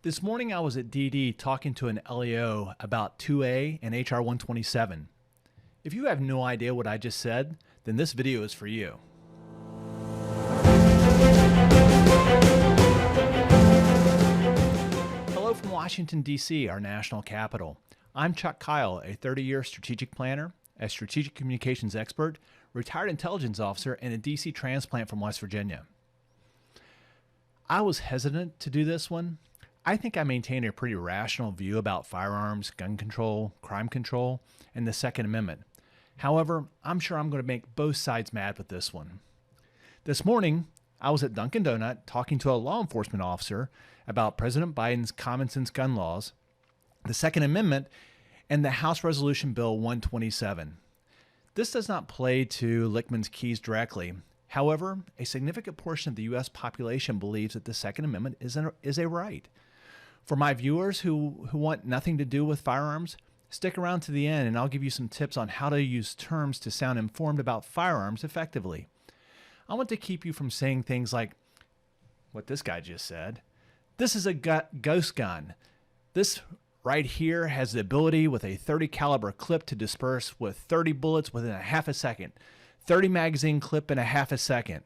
This morning I was at DD talking to an LEO about 2A and HR 127. If you have no idea what I just said, then this video is for you. Hello from Washington, D.C., our national capital. I'm Chuck Kyle, a 30-year strategic planner, a strategic communications expert, retired intelligence officer, and a D.C. transplant from West Virginia. I was hesitant to do this one. I think I maintain a pretty rational view about firearms, gun control, crime control, and the Second Amendment. However, I'm sure I'm going to make both sides mad with this one. This morning, I was at Dunkin' Donut talking to a law enforcement officer about President Biden's common sense gun laws, the Second Amendment, and the House Resolution Bill 127. This does not play to Lichtman's keys directly. However, a significant portion of the U.S. population believes that the Second Amendment is a right. For my viewers who want nothing to do with firearms, stick around to the end and I'll give you some tips on how to use terms to sound informed about firearms effectively. I want to keep you from saying things like what this guy just said. This is a ghost gun. This right here has the ability with a .30 caliber clip to disperse with 30 bullets within a half a second. 30 magazine clip in a half a second.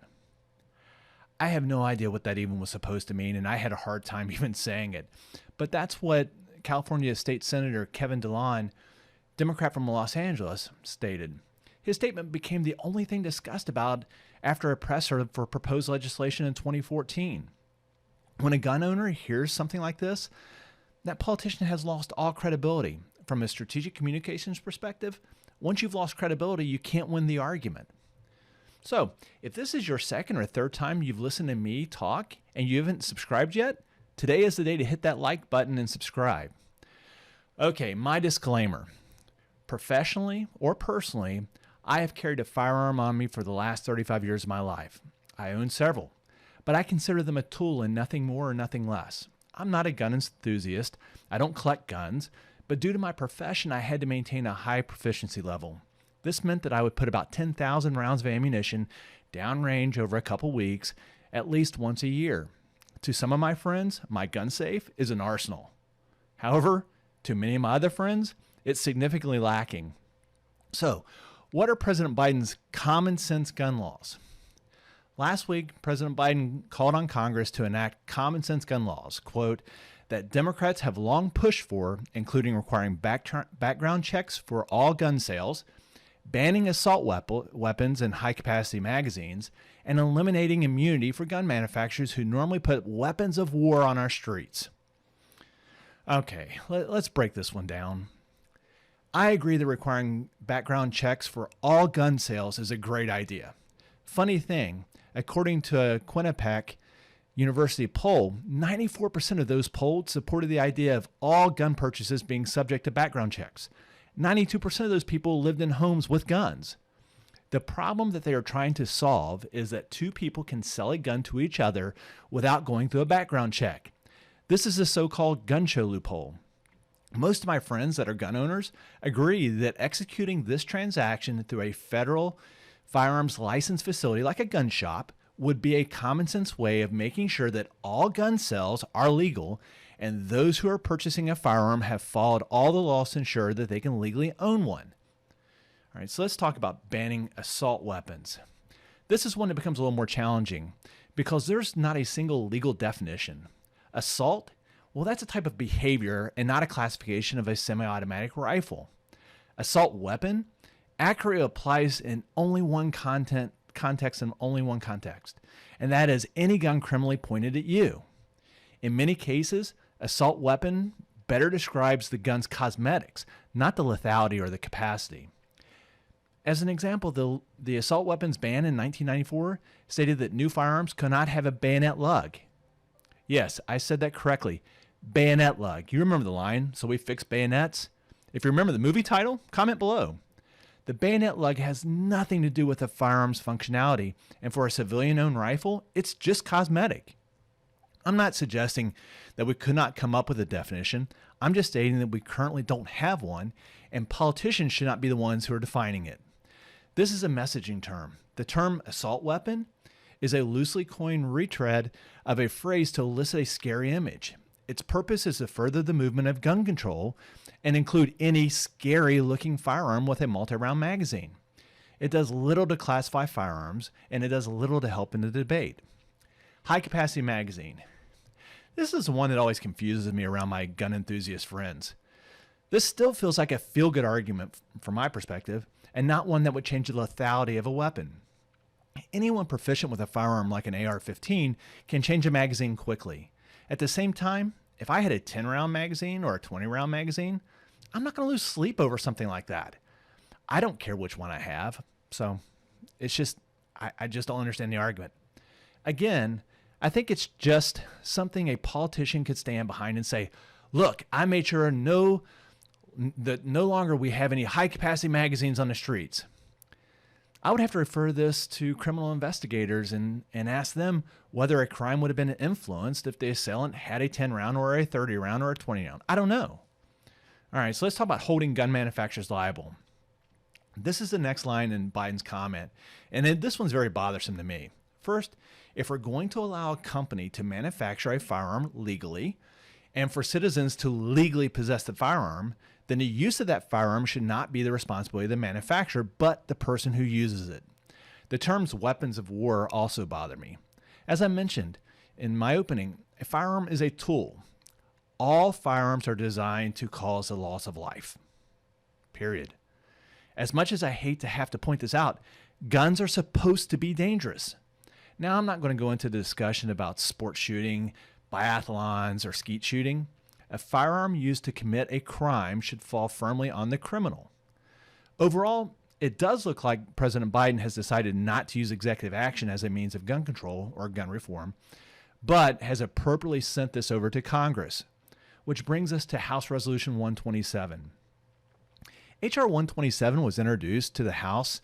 I have no idea what that even was supposed to mean, and I had a hard time even saying it. But that's what California State Senator Kevin DeLon, Democrat from Los Angeles, stated. His statement became the only thing discussed about after a presser for proposed legislation in 2014. When a gun owner hears something like this, that politician has lost all credibility. From a strategic communications perspective, once you've lost credibility, you can't win the argument. So, if this is your second or third time you've listened to me talk and you haven't subscribed yet, today is the day to hit that like button and subscribe. Okay, my disclaimer. Professionally or personally, I have carried a firearm on me for the last 35 years of my life. I own several, but I consider them a tool and nothing more or nothing less. I'm not a gun enthusiast. I don't collect guns, but due to my profession, I had to maintain a high proficiency level. This meant that I would put about 10,000 rounds of ammunition downrange over a couple weeks, at least once a year. To some of my friends, my gun safe is an arsenal. However, to many of my other friends, it's significantly lacking. So, what are President Biden's common sense gun laws? Last week, President Biden called on Congress to enact common sense gun laws, quote, that Democrats have long pushed for, including requiring background checks for all gun sales, banning assault weapons and high-capacity magazines, and eliminating immunity for gun manufacturers who normally put weapons of war on our streets. Okay, let's break this one down. I agree that requiring background checks for all gun sales is a great idea. Funny thing, according to a Quinnipiac University poll, 94% of those polled supported the idea of all gun purchases being subject to background checks. 92% of those people lived in homes with guns. The problem that they are trying to solve is that two people can sell a gun to each other without going through a background check. This is a so-called gun show loophole. Most of my friends that are gun owners agree that executing this transaction through a federal firearms license facility like a gun shop would be a common sense way of making sure that all gun sales are legal and those who are purchasing a firearm have followed all the laws to ensure that they can legally own one. All right, so let's talk about banning assault weapons. This is one that becomes a little more challenging because there's not a single legal definition. Assault, well, that's a type of behavior and not a classification of a semi-automatic rifle. Assault weapon accurately applies in only one context and only one context, and that is any gun criminally pointed at you. In many cases, assault weapon better describes the gun's cosmetics, not the lethality or the capacity. As an example, the assault weapons ban in 1994 stated that new firearms could not have a bayonet lug. Yes, I said that correctly. Bayonet lug. You remember the line, so we fixed bayonets? If you remember the movie title, comment below. The bayonet lug has nothing to do with the firearm's functionality, and for a civilian-owned rifle, it's just cosmetic. I'm not suggesting that we could not come up with a definition. I'm just stating that we currently don't have one, and politicians should not be the ones who are defining it. This is a messaging term. The term assault weapon is a loosely coined retread of a phrase to elicit a scary image. Its purpose is to further the movement of gun control and include any scary-looking firearm with a multi-round magazine. It does little to classify firearms, and it does little to help in the debate. High-capacity magazine. This is the one that always confuses me around my gun enthusiast friends. This still feels like a feel-good argument from my perspective, and not one that would change the lethality of a weapon. Anyone proficient with a firearm like an AR-15 can change a magazine quickly. At the same time, if I had a 10-round magazine or a 20-round magazine, I'm not going to lose sleep over something like that. I don't care which one I have, so it's just, I just don't understand the argument. Again, I think it's just something a politician could stand behind and say, look, I made sure that no longer we have any high-capacity magazines on the streets. I would have to refer this to criminal investigators and ask them whether a crime would have been influenced if the assailant had a 10-round or a 30-round or a 20-round. I don't know. All right, so let's talk about holding gun manufacturers liable. This is the next line in Biden's comment, and this one's very bothersome to me. First, if we're going to allow a company to manufacture a firearm legally and for citizens to legally possess the firearm, then the use of that firearm should not be the responsibility of the manufacturer, but the person who uses it. The terms weapons of war also bother me. As I mentioned in my opening, a firearm is a tool. All firearms are designed to cause the loss of life. Period. As much as I hate to have to point this out, guns are supposed to be dangerous. Now, I'm not going to go into the discussion about sports shooting, biathlons, or skeet shooting. A firearm used to commit a crime should fall firmly on the criminal. Overall, it does look like President Biden has decided not to use executive action as a means of gun control or gun reform, but has appropriately sent this over to Congress, which brings us to House Resolution 127. H.R. 127 was introduced to the House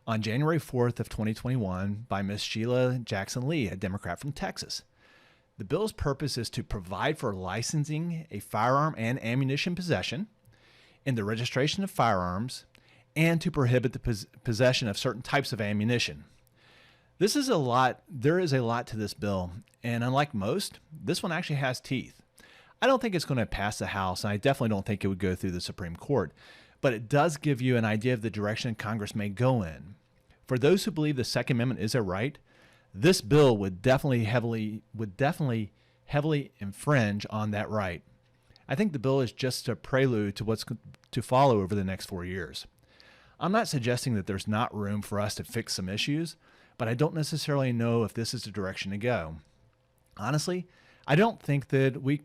on January 4th of 2021 by Ms. Sheila Jackson Lee, a Democrat from Texas. The bill's purpose is to provide for licensing a firearm and ammunition possession, in the registration of firearms, and to prohibit the possession of certain types of ammunition. There is a lot to this bill, and unlike most, this one actually has teeth. I don't think it's going to pass the House, and I definitely don't think it would go through the Supreme Court, but it does give you an idea of the direction Congress may go in. For those who believe the Second Amendment is a right, this bill would definitely heavily infringe on that right. I think the bill is just a prelude to what's to follow over the next 4 years. I'm not suggesting that there's not room for us to fix some issues, but I don't necessarily know if this is the direction to go. Honestly, I don't think that we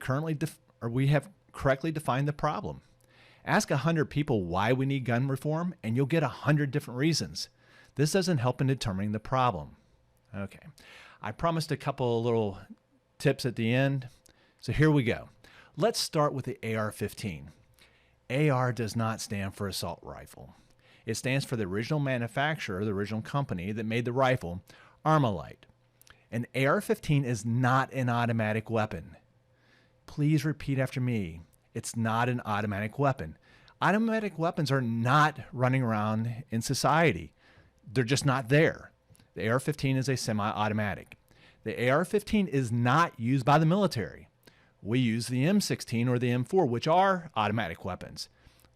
have correctly defined the problem. Ask 100 people why we need gun reform, and you'll get 100 different reasons. This doesn't help in determining the problem. Okay, I promised a couple little tips at the end, so here we go. Let's start with the AR-15. AR does not stand for assault rifle. It stands for the original manufacturer, the original company that made the rifle, Armalite. An AR-15 is not an automatic weapon. Please repeat after me. It's not an automatic weapon. Automatic weapons are not running around in society. They're just not there. The AR-15 is a semi-automatic. The AR-15 is not used by the military. We use the M16 or the M4, which are automatic weapons.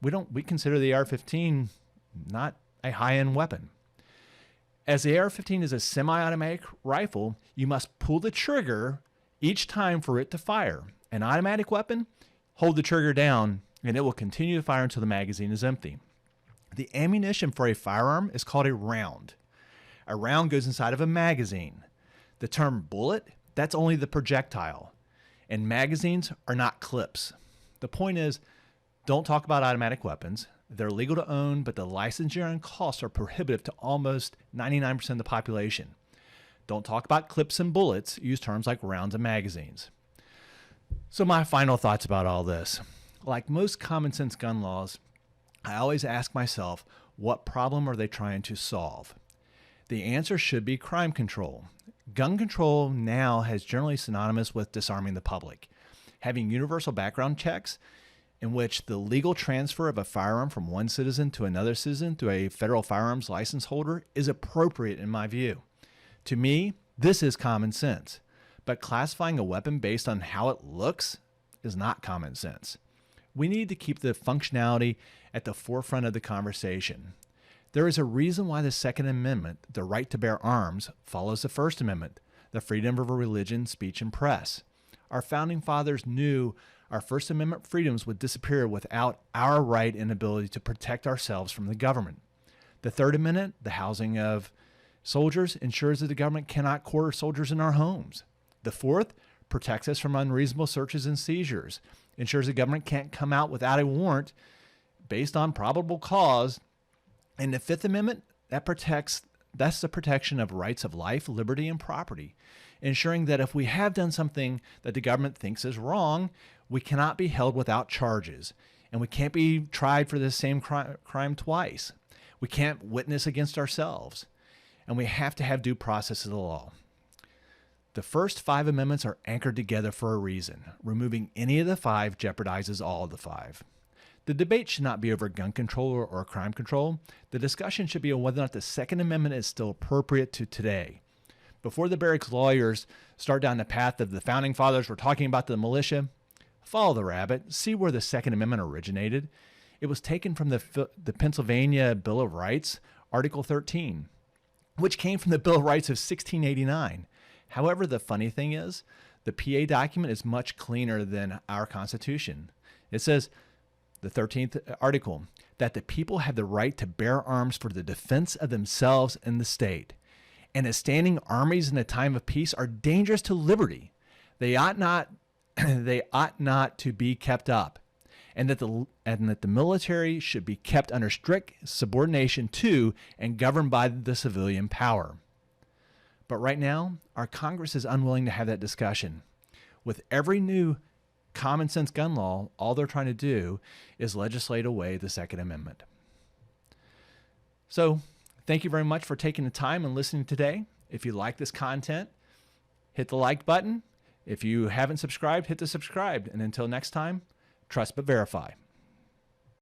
We consider the AR-15 not a high-end weapon. As the AR-15 is a semi-automatic rifle, you must pull the trigger each time for it to fire. An automatic weapon, hold the trigger down, and it will continue to fire until the magazine is empty. The ammunition for a firearm is called a round. A round goes inside of a magazine. The term bullet, that's only the projectile. And magazines are not clips. The point is, don't talk about automatic weapons. They're legal to own, but the licensure and costs are prohibitive to almost 99% of the population. Don't talk about clips and bullets. Use terms like rounds and magazines. So my final thoughts about all this. Like most common sense gun laws, I always ask myself, what problem are they trying to solve? The answer should be crime control. Gun control now has generally synonymous with disarming the public. Having universal background checks in which the legal transfer of a firearm from one citizen to another citizen through a federal firearms license holder is appropriate in my view. To me, this is common sense. But classifying a weapon based on how it looks is not common sense. We need to keep the functionality at the forefront of the conversation. There is a reason why the Second Amendment, the right to bear arms, follows the First Amendment, the freedom of religion, speech, and press. Our founding fathers knew our First Amendment freedoms would disappear without our right and ability to protect ourselves from the government. The Third Amendment, the housing of soldiers, ensures that the government cannot quarter soldiers in our homes. The Fourth protects us from unreasonable searches and seizures, ensures the government can't come out without a warrant based on probable cause. And the Fifth Amendment, that's the protection of rights of life, liberty, and property, ensuring that if we have done something that the government thinks is wrong, we cannot be held without charges, and we can't be tried for the same crime twice. We can't witness against ourselves, and we have to have due process of the law. The first 5 amendments are anchored together for a reason. Removing any of the 5 jeopardizes all of the 5. The debate should not be over gun control or crime control. The discussion should be on whether or not the Second Amendment is still appropriate to today. Before the barracks lawyers start down the path of the founding fathers were talking about the militia, follow the rabbit, see where the Second Amendment originated. It was taken from the Pennsylvania Bill of Rights, Article 13, which came from the Bill of Rights of 1689. However, the funny thing is, the PA document is much cleaner than our Constitution. It says, the 13th article, that the people have the right to bear arms for the defense of themselves and the state, and as standing armies in a time of peace are dangerous to liberty. They ought not to be kept up, and that the military should be kept under strict subordination to and governed by the civilian power. But right now, our Congress is unwilling to have that discussion. With every new common sense gun law, all they're trying to do is legislate away the Second Amendment. So, thank you very much for taking the time and listening today. If you like this content, hit the like button. If you haven't subscribed, hit the subscribe. And until next time, trust but verify.